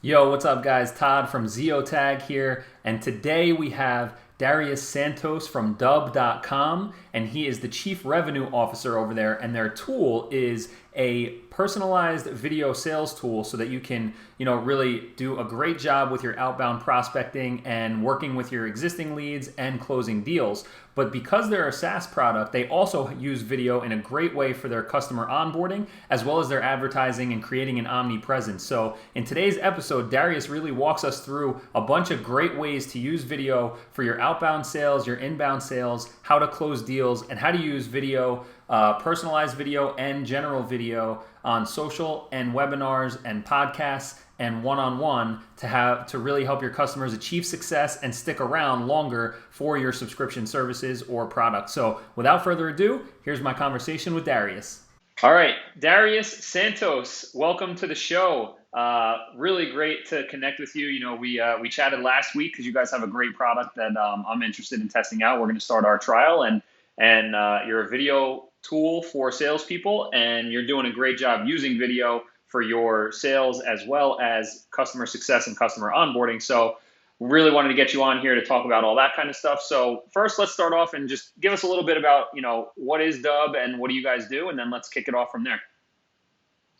Yo, what's up, guys? Todd from Zeotag here, and today we have Darius Santos from Dub.com, and he is the Chief Revenue Officer over there. And their tool is a personalized video sales tool so that you can, really do a great job with your outbound prospecting and working with your existing leads and closing deals. But because they're a SaaS product, they also use video in a great way for their customer onboarding, as well as their advertising and creating an omnipresence. So in today's episode, Darius really walks us through a bunch of great ways to use video for your outbound sales, your inbound sales, how to close deals, and how to use video, personalized video and general video on social and webinars and podcasts and one-on-one to really help your customers achieve success and stick around longer for your subscription services or products. So without further ado, here's my conversation with Darius. All right, Darius Santos, welcome to the show. Really great to connect with you. We chatted last week because you guys have a great product that I'm interested in testing out. We're going to start our trial, and you're a video tool for salespeople, and you're doing a great job using video for your sales as well as customer success and customer onboarding. So really wanted to get you on here to talk about all that kind of stuff. So first, let's start off and just give us a little bit about, what is Dub and what do you guys do? And then let's kick it off from there.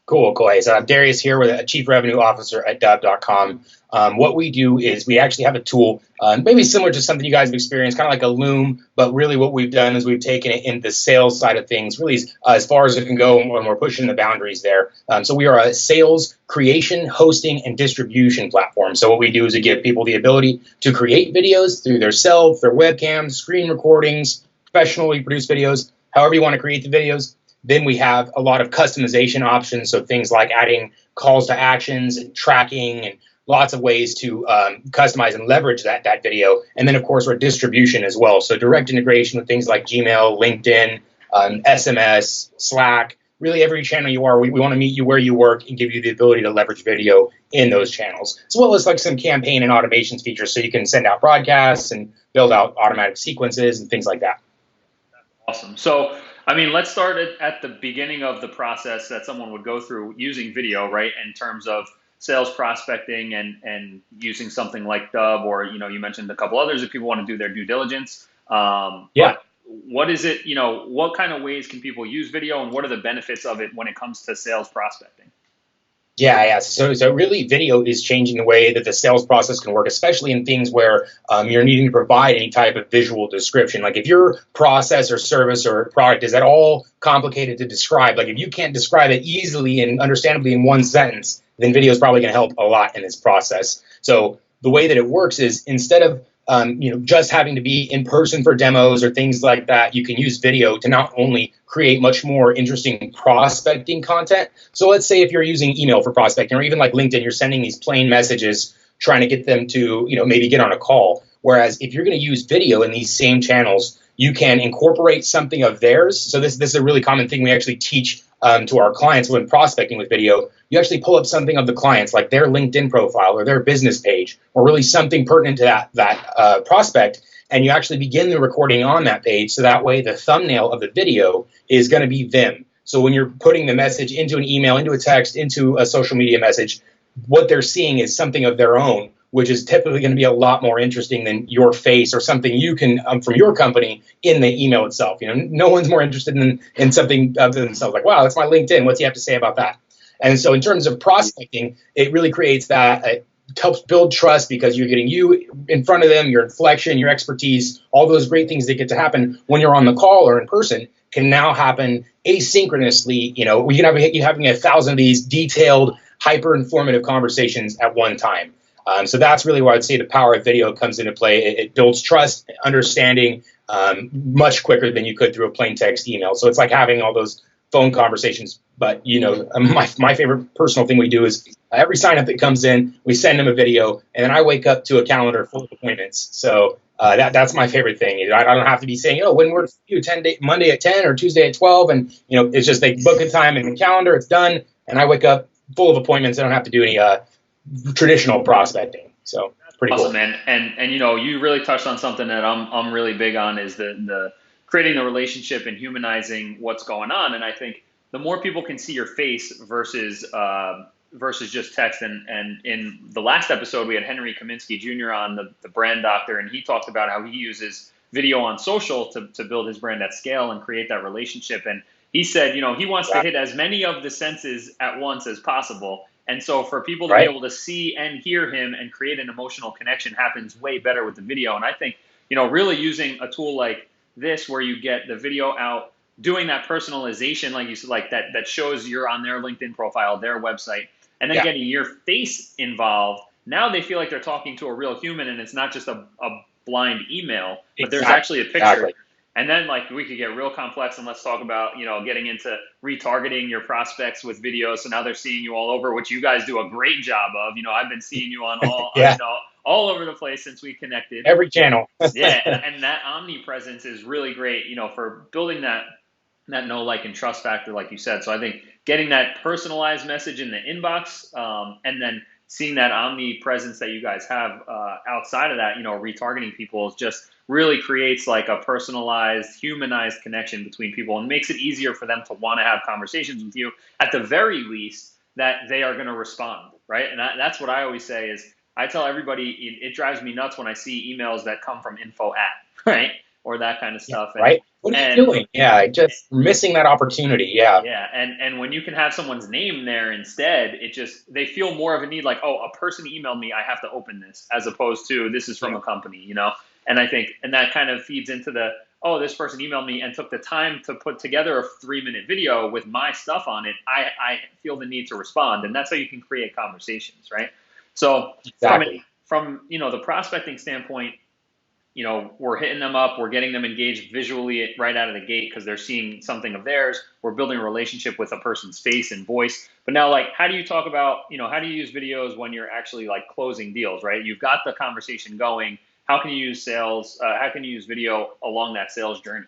Cool. Hey, so I'm Darius here with a Chief Revenue Officer at Dub.com. What we do is we actually have a tool, maybe similar to something you guys have experienced, kind of like a Loom, but really what we've done is we've taken it in the sales side of things, really as far as it can go when we're pushing the boundaries there. So we are a sales creation, hosting, and distribution platform. So what we do is we give people the ability to create videos through their cell, their webcams, screen recordings, professionally produced videos, however you want to create the videos. Then we have a lot of customization options, so things like adding calls to actions and tracking and lots of ways to customize and leverage that video. And then, of course, our distribution as well. So direct integration with things like Gmail, LinkedIn, SMS, Slack, really every channel you are. We want to meet you where you work and give you the ability to leverage video in those channels, as well as like some campaign and automations features so you can send out broadcasts and build out automatic sequences and things like that. Awesome. So, let's start at the beginning of the process that someone would go through using video, right? In terms of sales prospecting and using something like Dub, or, you mentioned a couple others if people want to do their due diligence. Yeah. But what is it, what kind of ways can people use video, and what are the benefits of it when it comes to sales prospecting? Yeah. So really, video is changing the way that the sales process can work, especially in things where you're needing to provide any type of visual description. Like if your process or service or product is at all complicated to describe, like if you can't describe it easily and understandably in one sentence, then video is probably going to help a lot in this process. So the way that it works is instead of just having to be in person for demos or things like that, you can use video to not only create much more interesting prospecting content. So let's say if you're using email for prospecting, or even like LinkedIn, you're sending these plain messages trying to get them to, maybe get on a call. Whereas if you're going to use video in these same channels, you can incorporate something of theirs. So this is a really common thing we actually teach to our clients when prospecting with video. You actually pull up something of the clients, like their LinkedIn profile or their business page, or really something pertinent to that prospect, and you actually begin the recording on that page. So that way the thumbnail of the video is going to be them. So when you're putting the message into an email, into a text, into a social media message, what they're seeing is something of their own, which is typically going to be a lot more interesting than your face or something you can from your company in the email itself. No one's more interested in something other than themselves. Like, wow, that's my LinkedIn. What's he have to say about that? And so in terms of prospecting, it really creates that. It helps build trust because you're getting you in front of them, your inflection, your expertise, all those great things that get to happen when you're on the call or in person can now happen asynchronously. We can have you having 1,000 of these detailed, hyper informative conversations at one time. So that's really where I'd say the power of video comes into play. It builds trust, understanding much quicker than you could through a plain text email. So it's like having all those phone conversations. But, my favorite personal thing we do is every sign up that comes in, we send them a video, and then I wake up to a calendar full of appointments. So that's my favorite thing. I don't have to be saying, when works for you, Monday at 10 or Tuesday at 12. And, it's just they book a time in the calendar, it's done. And I wake up full of appointments. I don't have to do any traditional prospecting. So pretty Awesome, cool. man. And you really touched on something that I'm really big on, is the creating the relationship and humanizing what's going on. And I think the more people can see your face versus versus just text. And in the last episode, we had Henry Kaminsky Jr. on, the brand doctor, and he talked about how he uses video on social to build his brand at scale and create that relationship. And he said, he wants to hit as many of the senses at once as possible. And so for people to be able to see and hear him and create an emotional connection happens way better with the video. And I think, really using a tool like this, where you get the video out, doing that personalization, like you said, like that shows you're on their LinkedIn profile, their website, and then getting your face involved. Now they feel like they're talking to a real human, and it's not just a blind email, but there's actually a picture. Exactly. And then we could get real complex, and let's talk about, getting into retargeting your prospects with videos. So now they're seeing you all over, which you guys do a great job of. I've been seeing you on all over the place since we connected. Every channel. And that omnipresence is really great, for building that know, like, and trust factor, like you said. So I think getting that personalized message in the inbox, and then seeing that omnipresence that you guys have outside of that, retargeting people, is just really creates like a personalized, humanized connection between people, and makes it easier for them to want to have conversations with you. At the very least, that they are going to respond, right? And that's what I always say is, I tell everybody, it drives me nuts when I see emails that come from info at, right? Or that kind of stuff. Right? What are you doing? Yeah, just missing that opportunity. Yeah. Yeah, and when you can have someone's name there instead, they feel more of a need, like, oh, a person emailed me, I have to open this, as opposed to this is from a company, And I think, and that kind of feeds into this person emailed me and took the time to put together a 3-minute video with my stuff on it. I feel the need to respond, and that's how you can create conversations, right? So from the prospecting standpoint, we're hitting them up, we're getting them engaged visually right out of the gate because they're seeing something of theirs. We're building a relationship with a person's face and voice. But now, like, how do you talk about, how do you use videos when you're actually like closing deals, right? You've got the conversation going. How can you use how can you use video along that sales journey?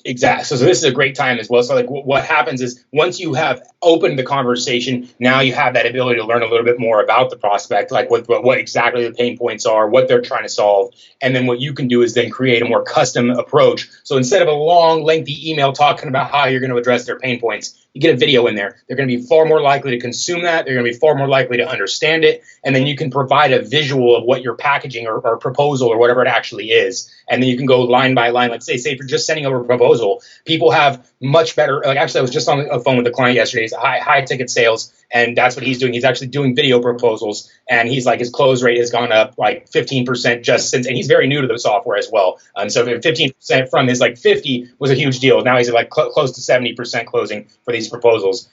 Exactly. So this is a great time as well. So like what happens is, once you have opened the conversation, now you have that ability to learn a little bit more about the prospect, like what exactly the pain points are, what they're trying to solve. And then what you can do is then create a more custom approach. So instead of a long, lengthy email talking about how you're going to address their pain points, you get a video in there. They're going to be far more likely to consume that. They're going to be far more likely to understand it. And then you can provide a visual of what your packaging or proposal or whatever it actually is. And then you can go line by line. Let's say if you're just sending over a proposal, people have much better, like, actually I was just on the phone with a client yesterday. He's high ticket sales, and that's what he's doing. He's actually doing video proposals, and he's like, his close rate has gone up like 15% just since, and he's very new to the software as well. So 15% from his like 50 was a huge deal. Now he's at like close to 70% closing for these proposals.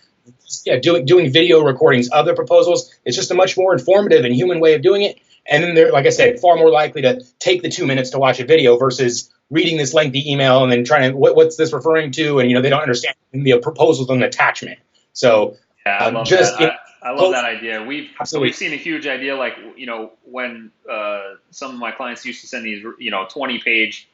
Yeah, doing video recordings of the proposals is just a much more informative and human way of doing it. And then they're, like I said, far more likely to take the 2 minutes to watch a video versus reading this lengthy email and then trying to, what's this referring to? And, they don't understand the proposals and attachment. So yeah, I love that. I love that idea. We've seen a huge idea, like, when some of my clients used to send these, 20-page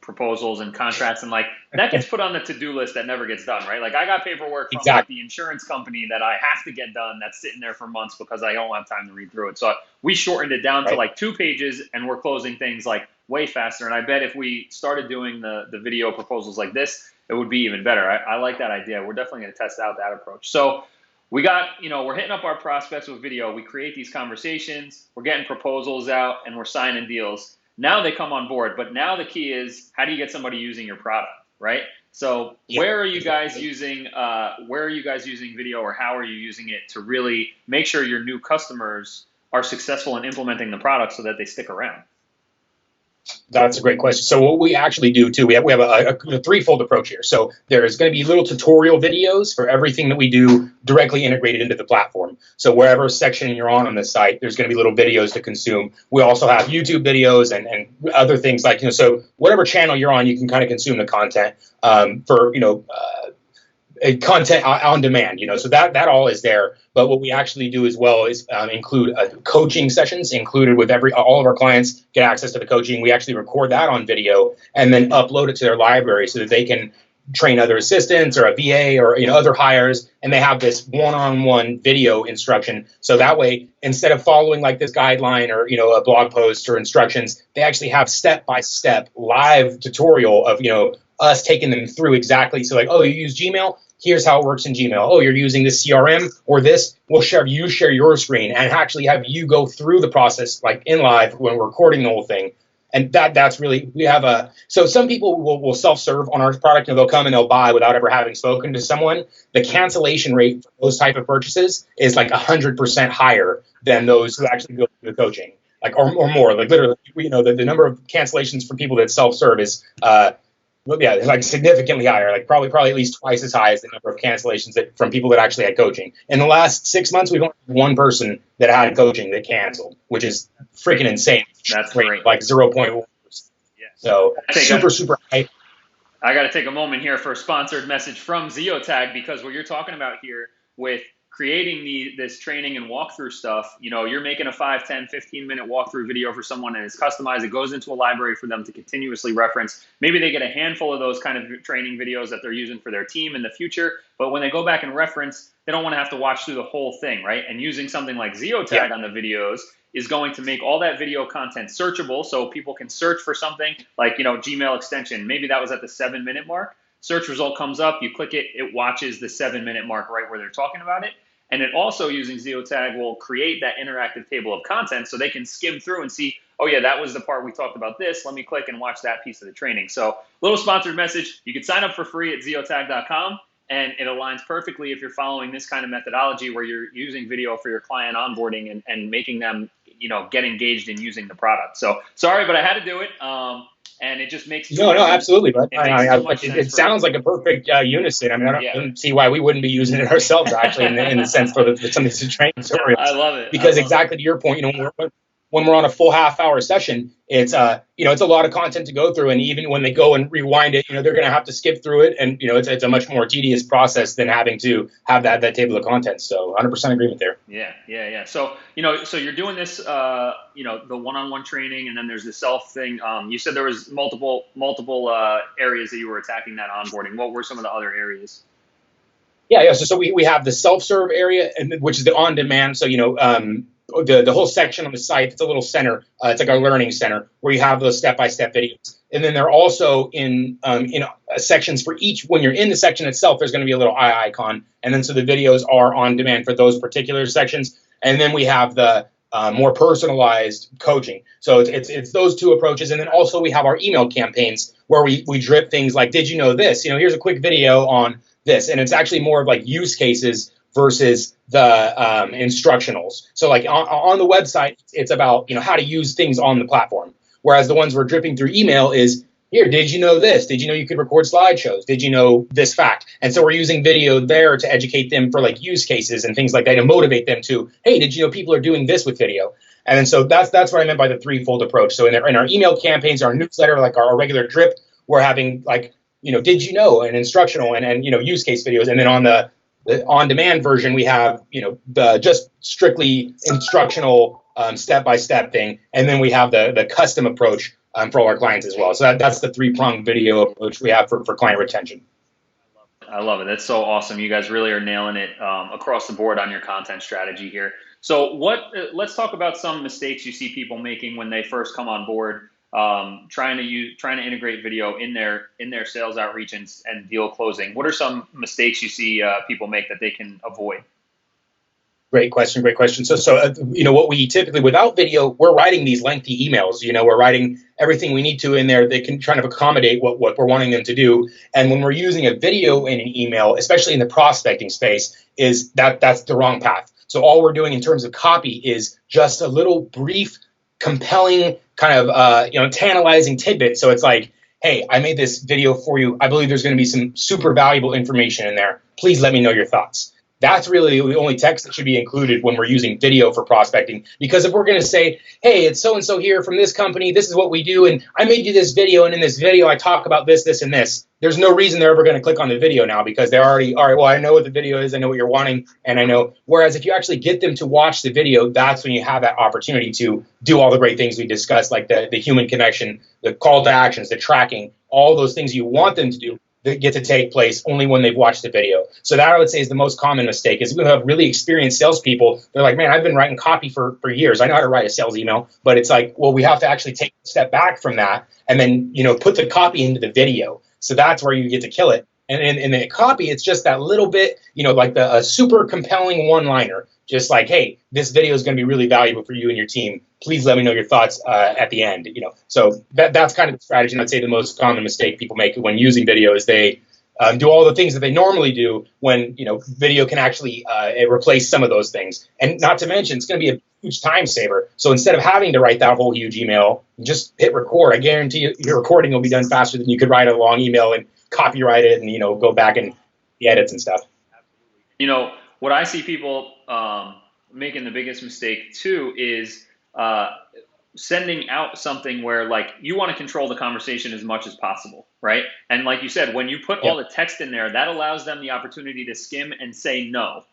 proposals and contracts, and like that gets put on the to-do list that never gets done, right? Like, I got paperwork from like the insurance company that I have to get done that's sitting there for months because I don't have time to read through it. So we shortened it down to like 2 pages, and we're closing things like way faster. And I bet if we started doing the video proposals like this, it would be even better. I like that idea. We're definitely going to test out that approach. So we got, we're hitting up our prospects with video. We create these conversations, we're getting proposals out, and we're signing deals. Now they come on board, but now the key is, how do you get somebody using your product, right? So where are you guys using video, or how are you using it to really make sure your new customers are successful in implementing the product so that they stick around? That's a great question. So what we actually do too, we have a threefold approach here. So there's going to be little tutorial videos for everything that we do directly integrated into the platform. So wherever section you're on the site, there's going to be little videos to consume. We also have YouTube videos and other things like, so whatever channel you're on, you can kind of consume the content for, content on demand, so that all is there. But what we actually do as well is include coaching sessions included with all of our clients get access to the coaching. We actually record that on video and then upload it to their library so that they can train other assistants or a VA or other hires, and they have this one-on-one video instruction. So that way, instead of following like this guideline or a blog post or instructions, they actually have step-by-step live tutorial of us taking them through exactly. So like, oh, you use Gmail? here's how it works in Gmail. Oh, you're using this CRM or this. We'll share your screen and actually have you go through the process like in live when we're recording the whole thing. And that's really, we have so some people will self-serve on our product and they'll come and they'll buy without ever having spoken to someone. The cancellation rate for those type of purchases is like 100% higher than those who actually go through the coaching, like, or more, like literally, the number of cancellations for people that self-serve is, like significantly higher, like probably at least twice as high as the number of cancellations from people that actually had coaching. In the last 6 months, we've only had one person that had coaching that canceled, which is freaking insane. That's great. Like 0.1%. Yeah. So super high. I got to take a moment here for a sponsored message from Zeotag, because what you're talking about here with creating this training and walkthrough stuff, you're making a 5, 10, 15-minute walkthrough video for someone and it's customized. It goes into a library for them to continuously reference. Maybe they get a handful of those kind of training videos that they're using for their team in the future. But when they go back and reference, they don't want to have to watch through the whole thing, right? And using something like Zeotag on the videos is going to make all that video content searchable, so people can search for something like, Gmail extension. Maybe that was at the 7-minute mark. Search result comes up, you click it, it watches the 7-minute mark right where they're talking about it. And it also, using Zeotag, will create that interactive table of content so they can skim through and see, oh yeah, that was the part we talked about this. Let me click and watch that piece of the training. So little sponsored message, you can sign up for free at zeotag.com. And it aligns perfectly if you're following this kind of methodology where you're using video for your client onboarding and making them, get engaged in using the product. So sorry, but I had to do it. And it just makes no, absolutely. But it sounds like a perfect unison. I mean, I don't see why we wouldn't be using it ourselves, actually, in the sense for some of these training tutorials. I love it. Because exactly to your point, when we're on a full half-hour session, it's it's a lot of content to go through, and even when they go and rewind it, they're going to have to skip through it, and it's a much more tedious process than having to have that table of contents. So 100% agreement there. Yeah. So so you're doing this, the one-on-one training, and then there's the self thing. You said there was multiple areas that you were attacking that onboarding. What were some of the other areas? Yeah. So we have the self-serve area, which is the on-demand. So the whole section on the site, it's a little center. It's like a learning center where you have those step-by-step videos. And then they're also in sections for each. When you're in the section itself, there's going to be a little eye icon. And then so the videos are on demand for those particular sections. And then we have the more personalized coaching. So it's those two approaches. And then also we have our email campaigns where we drip things like, did you know this? Here's a quick video on this. And it's actually more of like use cases versus the instructionals. So like on the website, it's about how to use things on the platform. Whereas the ones we're dripping through email is, here, did you know this? Did you know you could record slideshows? Did you know this fact? And so we're using video there to educate them for like use cases and things like that, to motivate them to, hey, did you know people are doing this with video? And then so that's what I meant by the threefold approach. So in our email campaigns, our newsletter, like our regular drip, we're having like, did you know, an instructional and use case videos. And then on the on-demand version, we have, the just strictly instructional step-by-step thing. And then we have the custom approach for all our clients as well. So that's the three-pronged video approach we have for client retention. I love it. That's so awesome. You guys really are nailing it across the board on your content strategy here. So let's talk about some mistakes you see people making when they first come on board, trying to integrate video in their sales outreach and deal closing. What are some mistakes you see people make that they can avoid? Great question. So what we typically, without video, we're writing these lengthy emails. We're writing everything we need to in there. They can try to accommodate what we're wanting them to do. And when we're using a video in an email, especially in the prospecting space, is that's the wrong path. So all we're doing in terms of copy is just a little brief, compelling kind of tantalizing tidbit. So it's like, hey, I made this video for you. I believe there's going to be some super valuable information in there. Please let me know your thoughts. That's really the only text that should be included when we're using video for prospecting. Because if we're going to say, hey, it's so-and-so here from this company, this is what we do, and I made you this video, and in this video I talk about this, this, and this, there's no reason they're ever going to click on the video now, because they're already, all right, well, I know what the video is, I know what you're wanting, and I know. Whereas if you actually get them to watch the video, that's when you have that opportunity to do all the great things we discussed, like the human connection, the call to actions, the tracking, all those things you want them to do that get to take place only when they've watched the video. So that I would say is the most common mistake. Is we have really experienced salespeople. They're like, man, I've been writing copy for years. I know how to write a sales email, but it's like, well, we have to actually take a step back from that and then, put the copy into the video. So that's where you get to kill it. And in the copy, it's just that little bit, like a super compelling one-liner, just like, hey, this video is going to be really valuable for you and your team. Please let me know your thoughts at the end. So that's kind of the strategy. And I'd say the most common mistake people make when using video is they do all the things that they normally do when video can actually replace some of those things. And not to mention, it's going to be a huge time saver. So instead of having to write that whole huge email, just hit record. I guarantee you, your recording will be done faster than you could write a long email and copyright it and go back and the edits and stuff. What I see people making the biggest mistake too is sending out something where like you want to control the conversation as much as possible, right? And like you said, when you put all the text in there, that allows them the opportunity to skim and say no,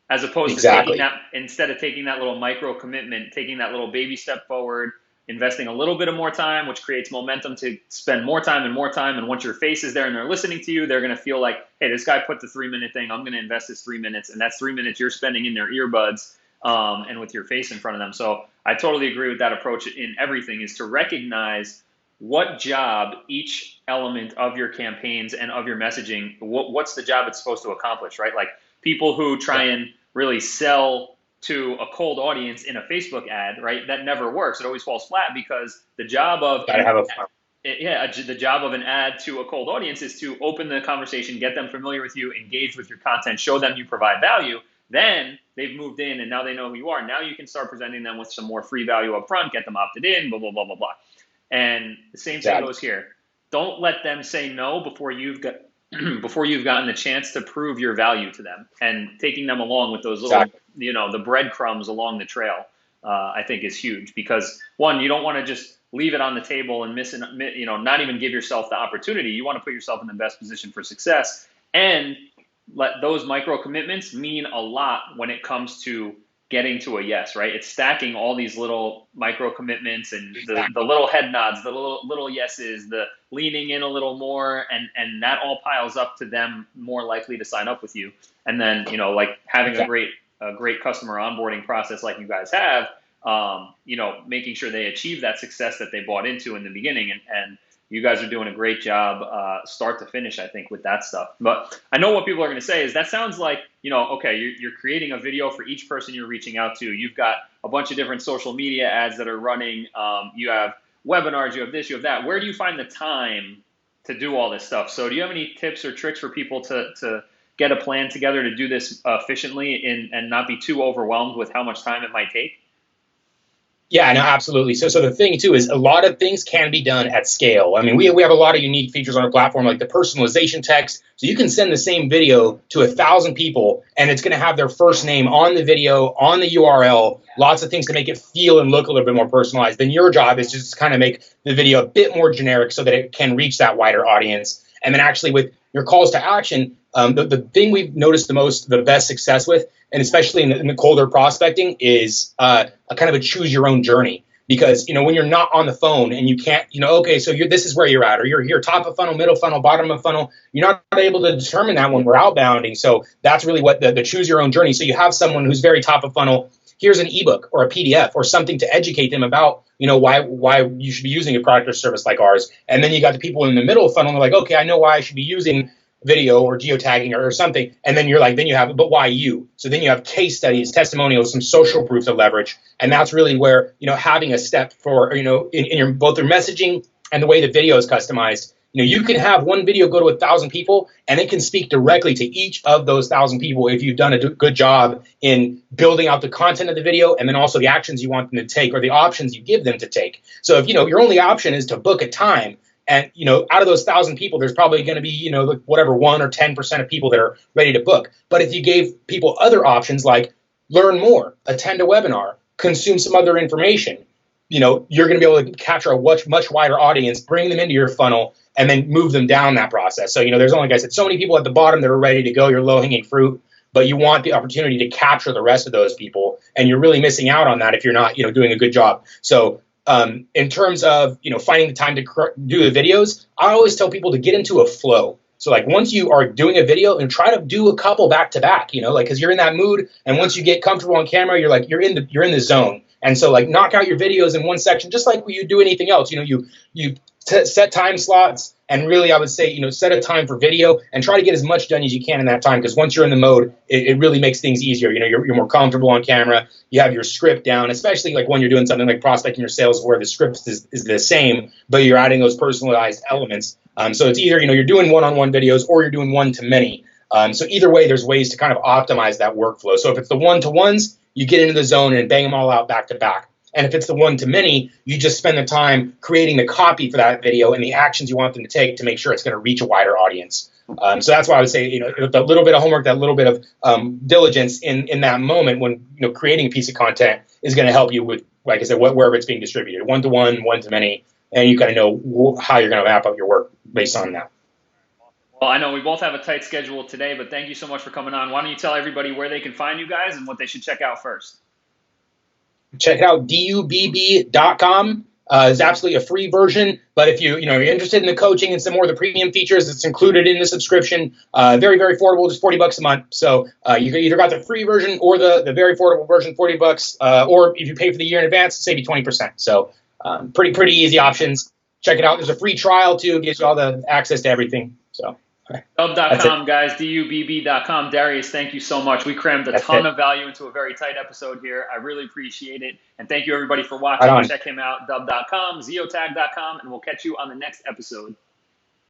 as opposed to taking that, instead of taking that little micro commitment, taking that little baby step forward, investing a little bit of more time, which creates momentum to spend more time and more time. And once your face is there and they're listening to you, they're going to feel like, hey, this guy put the 3-minute thing. I'm going to invest this 3 minutes. And that's 3 minutes you're spending in their earbuds and with your face in front of them. So I totally agree with that approach in everything, is to recognize what job each element of your campaigns and of your messaging, what's the job it's supposed to accomplish, right? Like people who try and really sell to a cold audience in a Facebook ad, right? That never works. It always falls flat because the job of the job of an ad to a cold audience is to open the conversation, get them familiar with you, engage with your content, show them you provide value. Then they've moved in and now they know who you are. Now you can start presenting them with some more free value up front, get them opted in, blah, blah, blah, blah, blah. And the same thing goes here. Don't let them say no before you've gotten the chance to prove your value to them, and taking them along with those little, the breadcrumbs along the trail, I think is huge, because one, you don't want to just leave it on the table and not even give yourself the opportunity. You want to put yourself in the best position for success, and let those micro commitments mean a lot when it comes to getting to a yes, right? It's stacking all these little micro commitments and the little head nods, the little yeses, the leaning in a little more, and that all piles up to them more likely to sign up with you. And then, like having a great customer onboarding process like you guys have, making sure they achieve that success that they bought into in the beginning. And you guys are doing a great job start to finish, I think, with that stuff. But I know what people are going to say is that sounds like, okay, you're creating a video for each person you're reaching out to. You've got a bunch of different social media ads that are running. You have webinars, you have this, you have that. Where do you find the time to do all this stuff? So do you have any tips or tricks for people to get a plan together to do this efficiently and not be too overwhelmed with how much time it might take? Yeah, no, absolutely. So the thing too is a lot of things can be done at scale. I mean, we have a lot of unique features on our platform, like the personalization text. So you can send the same video to 1,000 people, and it's going to have their first name on the video, on the URL, lots of things to make it feel and look a little bit more personalized. Then your job is just kind of make the video a bit more generic so that it can reach that wider audience. And then actually with your calls to action, the thing we've noticed the best success with, and especially in the colder prospecting, is a kind of a choose your own journey. Because, when you're not on the phone and you can't, okay, so this is where you're at, or you're here, top of funnel, middle funnel, bottom of funnel, you're not able to determine that when we're outbounding. So that's really what the choose your own journey. So you have someone who's very top of funnel. Here's an ebook or a PDF or something to educate them about, why you should be using a product or service like ours. And then you got the people in the middle of funnel, and they're like, okay, I know why I should be using video or geotagging or something. And then you're like, then you have, but why you? So then you have case studies, testimonials, some social proof to leverage. And that's really where, having a step for, in your, both your messaging and the way the video is customized, you can have one video go to 1,000 people and it can speak directly to each of those 1,000 people if you've done a good job in building out the content of the video and then also the actions you want them to take or the options you give them to take. So if, your only option is to book a time, and, out of those 1,000 people, there's probably going to be, 1 or 10% of people that are ready to book. But if you gave people other options like learn more, attend a webinar, consume some other information, you're going to be able to capture a much wider audience, bring them into your funnel, and then move them down that process. So, there's only, like I said, so many people at the bottom that are ready to go. You're low-hanging fruit, but you want the opportunity to capture the rest of those people. And you're really missing out on that if you're not, doing a good job. So, in terms of, finding the time to do the videos, I always tell people to get into a flow. So like once you are doing a video and try to do a couple back to back, cause you're in that mood. And once you get comfortable on camera, you're in the zone. And so like knock out your videos in one section, just like when you do anything else, you set time slots. And really, I would say, set a time for video and try to get as much done as you can in that time. Because once you're in the mode, it really makes things easier. You're more comfortable on camera. You have your script down, especially like when you're doing something like prospecting or sales where the script is the same, but you're adding those personalized elements. So it's either, you're doing one-on-one videos or you're doing one-to-many. So either way, there's ways to kind of optimize that workflow. So if it's the one-to-ones, you get into the zone and bang them all out back to back. And if it's the one-to-many, you just spend the time creating the copy for that video and the actions you want them to take to make sure it's going to reach a wider audience. So that's why I would say, a little bit of homework, that little bit of diligence in that moment when creating a piece of content is going to help you with, like I said, wherever it's being distributed, one-to-one, one-to-many, and you kind of know how you're going to map out your work based on that. Well, I know we both have a tight schedule today, but thank you so much for coming on. Why don't you tell everybody where they can find you guys and what they should check out first? Check it out, dubb.com. It's absolutely a free version, but if you're interested in the coaching and some more of the premium features, it's included in the subscription. Very, very affordable, just $40 a month. So you either got the free version or the very affordable version, $40, or if you pay for the year in advance, save you 20%. So pretty easy options. Check it out. There's a free trial too, gives you all the access to everything. So. Dubb.com, guys, dubb.com. Darius, thank you so much. We crammed a ton of value into a very tight episode here. I really appreciate it. And thank you, everybody, for watching. Check him out, dubb.com, zeotag.com, and we'll catch you on the next episode.